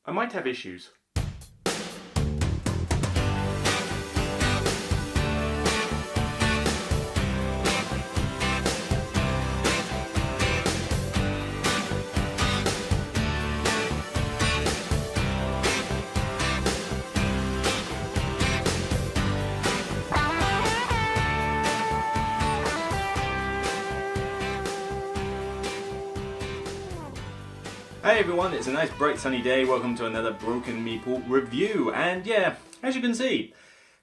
I might have issues. Hey everyone, it's a nice bright sunny day. Welcome to another Broken Meeple review. And yeah, as you can see,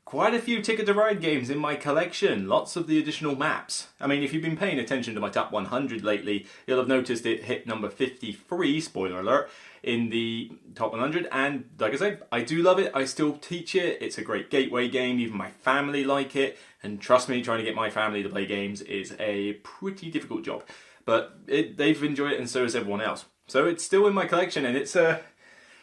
quite a few Ticket to Ride games in my collection. Lots of the additional maps. I mean, if you've been paying attention to my top 100 lately, you'll have noticed it hit number 53, spoiler alert, in the top 100. And like I said, I do love it. I still teach it. It's a great gateway game. Even my family like it. And trust me, trying to get my family to play games is a pretty difficult job. But they've enjoyed it and so has everyone else. So it's still in my collection, and it's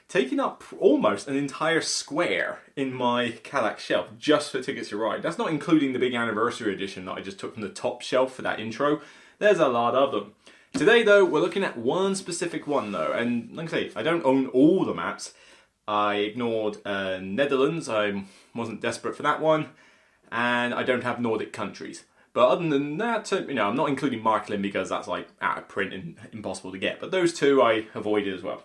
taking up almost an entire square in my Kallax shelf just for Tickets to Ride. That's not including the big anniversary edition that I just took from the top shelf for that intro. There's a lot of them. Today though, we're looking at one specific one though, and like I say, I don't own all the maps. I ignored Netherlands, I wasn't desperate for that one, and I don't have Nordic countries. But other than that, I'm not including Marklin because that's like out of print and impossible to get. But those two I avoided as well.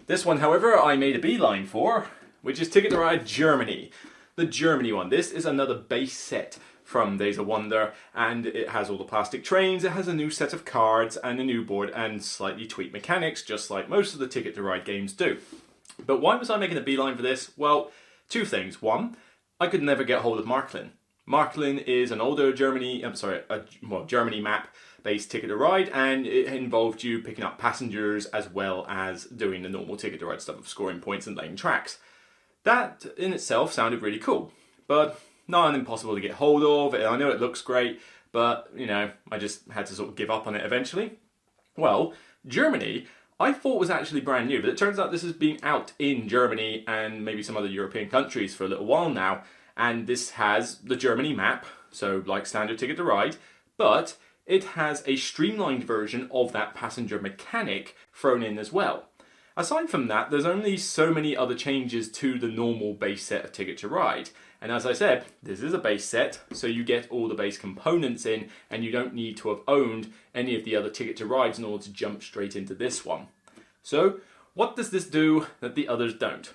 This one, however, I made a beeline for, which is Ticket to Ride Germany. The Germany one. This is another base set from Days of Wonder, and it has all the plastic trains, it has a new set of cards and a new board and slightly tweaked mechanics, just like most of the Ticket to Ride games do. But why was I making a beeline for this? Well, two things. One, I could never get hold of Marklin. Marklin is an older Germany map-based Ticket to Ride, and it involved you picking up passengers as well as doing the normal Ticket to Ride stuff of scoring points and laying tracks. That in itself sounded really cool, but not impossible to get hold of. I know it looks great, but I just had to sort of give up on it eventually. Well, Germany, I thought was actually brand new, but it turns out this has been out in Germany and maybe some other European countries for a little while now. And this has the Germany map, so like standard Ticket to Ride, but it has a streamlined version of that passenger mechanic thrown in as well. Aside from that, there's only so many other changes to the normal base set of Ticket to Ride. And as I said, this is a base set, so you get all the base components in, and you don't need to have owned any of the other Ticket to Rides in order to jump straight into this one. So, what does this do that the others don't?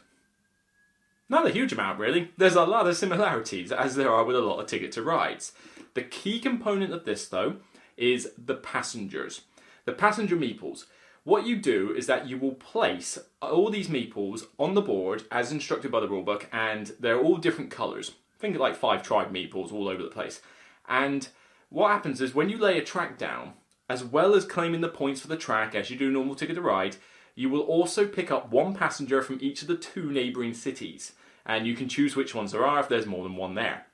Not a huge amount, really. There's a lot of similarities, as there are with a lot of Ticket to Rides. The key component of this, though, is the passengers. The passenger meeples. What you do is that you will place all these meeples on the board, as instructed by the rulebook, and they're all different colours. Think of like 5 tribe meeples all over the place. And what happens is when you lay a track down, as well as claiming the points for the track, as you do normal Ticket to Ride, you will also pick up one passenger from each of the 2 neighbouring cities, and you can choose which ones there are if there's more than one there.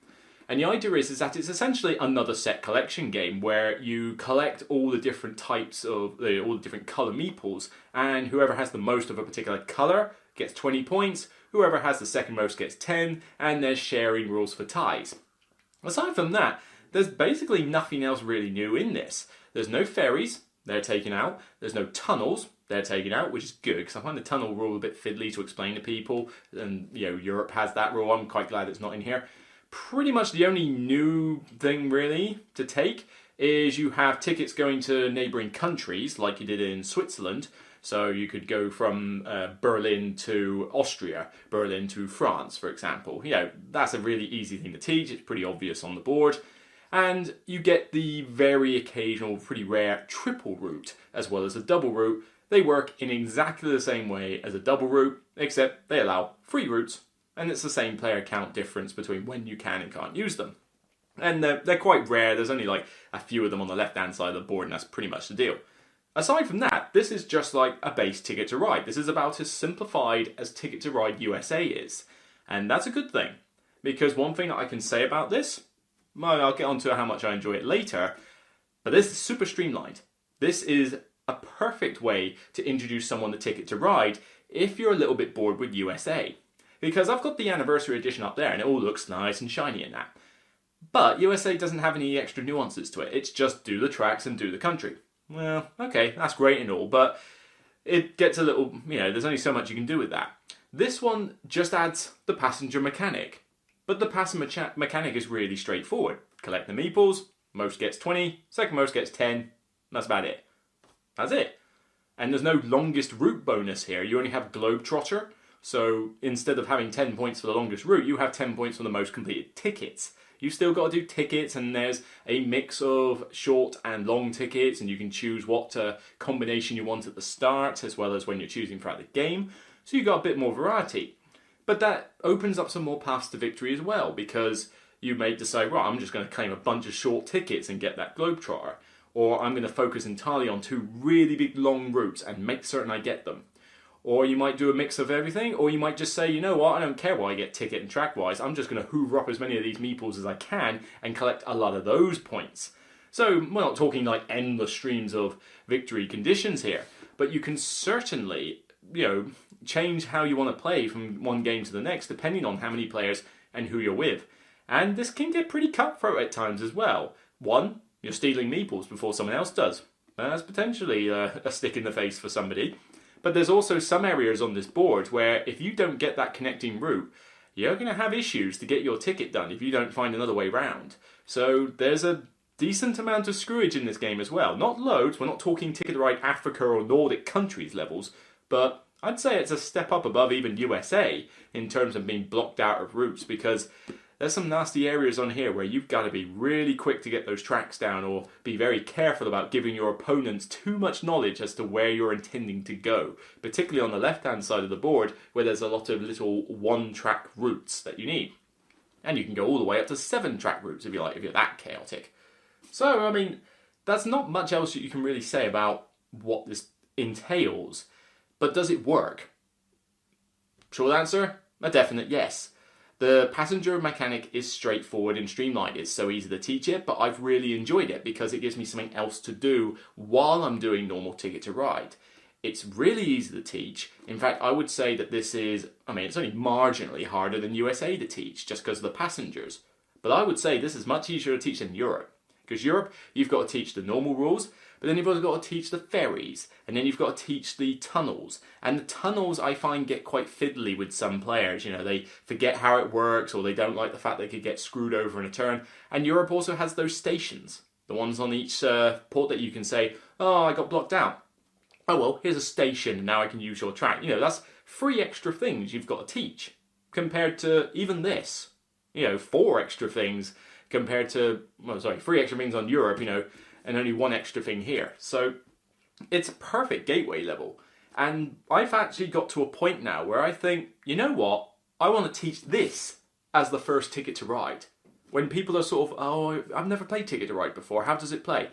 And the idea is that it's essentially another set collection game where you collect all the different types of, all the different colour meeples, and whoever has the most of a particular colour gets 20 points, whoever has the second most gets 10, and there's sharing rules for ties. Aside from that, there's basically nothing else really new in this. There's no ferries, they're taken out, there's no tunnels, they're taken out, which is good because I find the tunnel rule a bit fiddly to explain to people, and Europe has that rule. I'm quite glad it's not in here. Pretty much the only new thing really to take is you have tickets going to neighbouring countries like you did in Switzerland. So you could go from Berlin to Austria, Berlin to France, for example. That's a really easy thing to teach. It's pretty obvious on the board. And you get the very occasional, pretty rare triple route as well as a double route. They work in exactly the same way as a double route, except they allow 3 routes, and it's the same player count difference between when you can and can't use them. And they're quite rare. There's only like a few of them on the left-hand side of the board, and that's pretty much the deal. Aside from that, this is just like a base Ticket to Ride. This is about as simplified as Ticket to Ride USA is. And that's a good thing, because one thing that I can say about this, well, I'll get onto how much I enjoy it later, but this is super streamlined. This is a perfect way to introduce someone to Ticket to Ride if you're a little bit bored with USA. Because I've got the anniversary edition up there and it all looks nice and shiny in that. But USA doesn't have any extra nuances to it. It's just do the tracks and do the country. Well, okay, that's great and all, but it gets a little, there's only so much you can do with that. This one just adds the passenger mechanic. But the passenger mechanic is really straightforward. Collect the meeples, most gets 20, second most gets 10, that's about it. That's it. And there's no longest route bonus here, you only have Globetrotter. So instead of having 10 points for the longest route, you have 10 points for the most completed tickets. You've still got to do tickets, and there's a mix of short and long tickets, and you can choose what combination you want at the start, as well as when you're choosing throughout the game. So you've got a bit more variety. But that opens up some more paths to victory as well, because you may decide, right, I'm just going to claim a bunch of short tickets and get that Globetrotter. Or I'm going to focus entirely on 2 really big long routes and make certain I get them. Or you might do a mix of everything, or you might just say, you know what, I don't care what I get ticket and track-wise, I'm just going to hoover up as many of these meeples as I can and collect a lot of those points. So we're not talking like endless streams of victory conditions here, but you can certainly, change how you want to play from one game to the next, depending on how many players and who you're with. And this can get pretty cutthroat at times as well. One, you're stealing meeples before someone else does. That's potentially a stick in the face for somebody. But there's also some areas on this board where if you don't get that connecting route, you're going to have issues to get your ticket done if you don't find another way round. So there's a decent amount of screwage in this game as well. Not loads, we're not talking Ticket to Ride Africa or Nordic countries levels, but I'd say it's a step up above even USA in terms of being blocked out of routes, because there's some nasty areas on here where you've got to be really quick to get those tracks down, or be very careful about giving your opponents too much knowledge as to where you're intending to go, particularly on the left-hand side of the board where there's a lot of little one-track routes that you need. And you can go all the way up to 7-track routes if you like, if you're that chaotic. So, I mean, that's not much else that you can really say about what this entails. But does it work? Short answer, a definite yes. The passenger mechanic is straightforward and streamlined. It's so easy to teach it, but I've really enjoyed it because it gives me something else to do while I'm doing normal Ticket to Ride. It's really easy to teach. In fact, I would say that this is, it's only marginally harder than USA to teach just because of the passengers. But I would say this is much easier to teach than Europe. Because Europe, you've got to teach the normal rules, but then you've also got to teach the ferries, and then you've got to teach the tunnels. And the tunnels, I find, get quite fiddly with some players. They forget how it works, or they don't like the fact they could get screwed over in a turn. And Europe also has those stations, the ones on each port that you can say, oh, I got blocked out. Oh well, here's a station, and now I can use your track. That's 3 extra things you've got to teach, compared to even this. 4 extra things compared to, 3 extra things on Europe, and only 1 extra thing here. So it's a perfect gateway level. And I've actually got to a point now where I think, you know what, I want to teach this as the first Ticket to Ride. When people are sort of, oh, I've never played Ticket to Ride before, how does it play?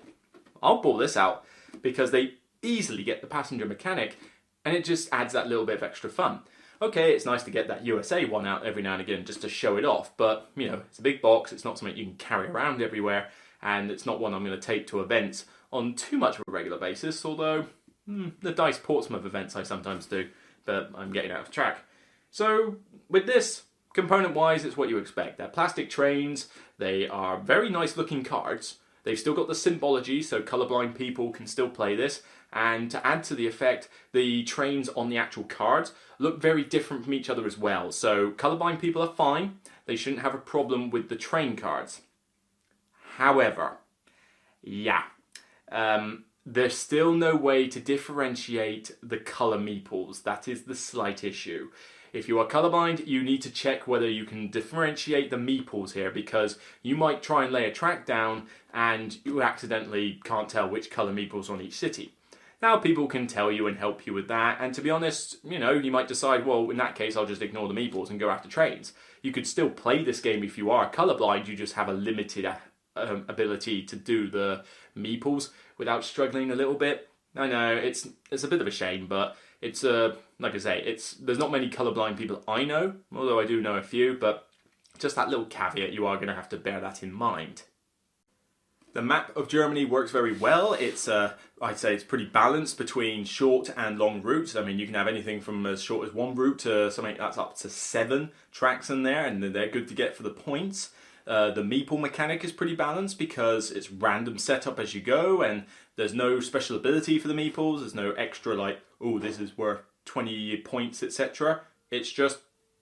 I'll pull this out because they easily get the passenger mechanic, and it just adds that little bit of extra fun. Okay, it's nice to get that USA one out every now and again just to show it off, but, it's a big box, it's not something you can carry around everywhere, and it's not one I'm going to take to events on too much of a regular basis, although the Dice Portsmouth events I sometimes do, but I'm getting out of track. So, with this, component-wise, it's what you expect. They're plastic trains, they are very nice looking cards, they've still got the symbology, so colourblind people can still play this, and to add to the effect, the trains on the actual cards look very different from each other as well. So colourblind people are fine, they shouldn't have a problem with the train cards. However, there's still no way to differentiate the colour meeples. That is the slight issue. If you are colourblind, you need to check whether you can differentiate the meeples here, because you might try and lay a track down and you accidentally can't tell which colour meeples on each city. Now, people can tell you and help you with that, and to be honest, you might decide, well, in that case, I'll just ignore the meeples and go after trains. You could still play this game if you are colourblind, you just have a limited ability to do the meeples without struggling a little bit. I know, it's a bit of a shame, but it's, like I say, there's not many colourblind people I know, although I do know a few, but just that little caveat, you are going to have to bear that in mind. The map of Germany works very well. I'd say it's pretty balanced between short and long routes. I mean, you can have anything from as short as 1 route to something that's up to 7 tracks in there, and they're good to get for the points. The Meeple mechanic is pretty balanced because it's random setup as you go, and there's no special ability for the Meeples. There's no extra like, oh, this is worth 20 points, etc. It's just,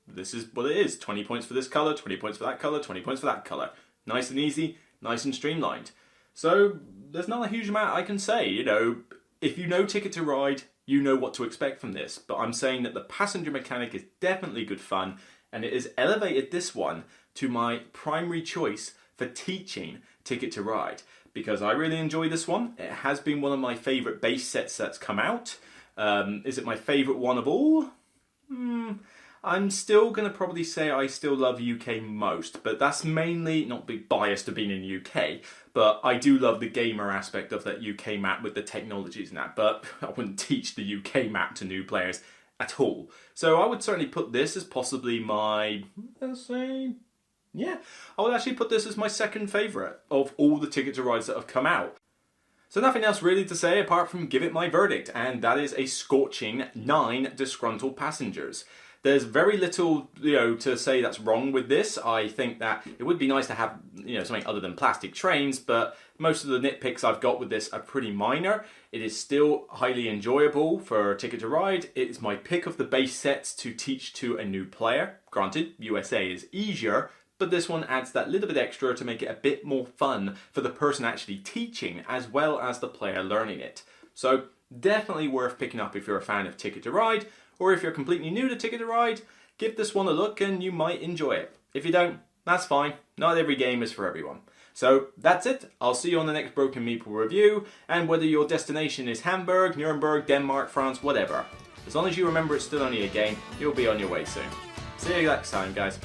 this is what it is. 20 points for this colour, 20 points for that colour, 20 points for that colour. Nice and easy, nice and streamlined. So there's not a huge amount I can say. You know, if you know Ticket to Ride, you know what to expect from this. But I'm saying that the passenger mechanic is definitely good fun, and it has elevated this one to my primary choice for teaching Ticket to Ride, because I really enjoy this one. It has been one of my favourite base sets that's come out. Is it my favourite one of all? I'm still going to probably say I still love UK most, but that's mainly not being biased to being in UK, but I do love the gamer aspect of that UK map with the technologies and that, but I wouldn't teach the UK map to new players at all. So I would certainly put this as possibly my, let's say, yeah, I would actually put this as my second favourite of all the Ticket to Rides that have come out. So nothing else really to say apart from give it my verdict, and that is a scorching 9 disgruntled passengers. There's very little, to say that's wrong with this. I think that it would be nice to have, something other than plastic trains, but most of the nitpicks I've got with this are pretty minor. It is still highly enjoyable for Ticket to Ride. It's my pick of the base sets to teach to a new player. Granted, USA is easier, but this one adds that little bit extra to make it a bit more fun for the person actually teaching as well as the player learning it. So definitely worth picking up if you're a fan of Ticket to Ride, or if you're completely new to Ticket to Ride, give this one a look and you might enjoy it. If you don't, that's fine. Not every game is for everyone. So that's it. I'll see you on the next Broken Meeple review, and whether your destination is Hamburg, Nuremberg, Denmark, France, whatever. As long as you remember it's still only a game, you'll be on your way soon. See you next time, guys.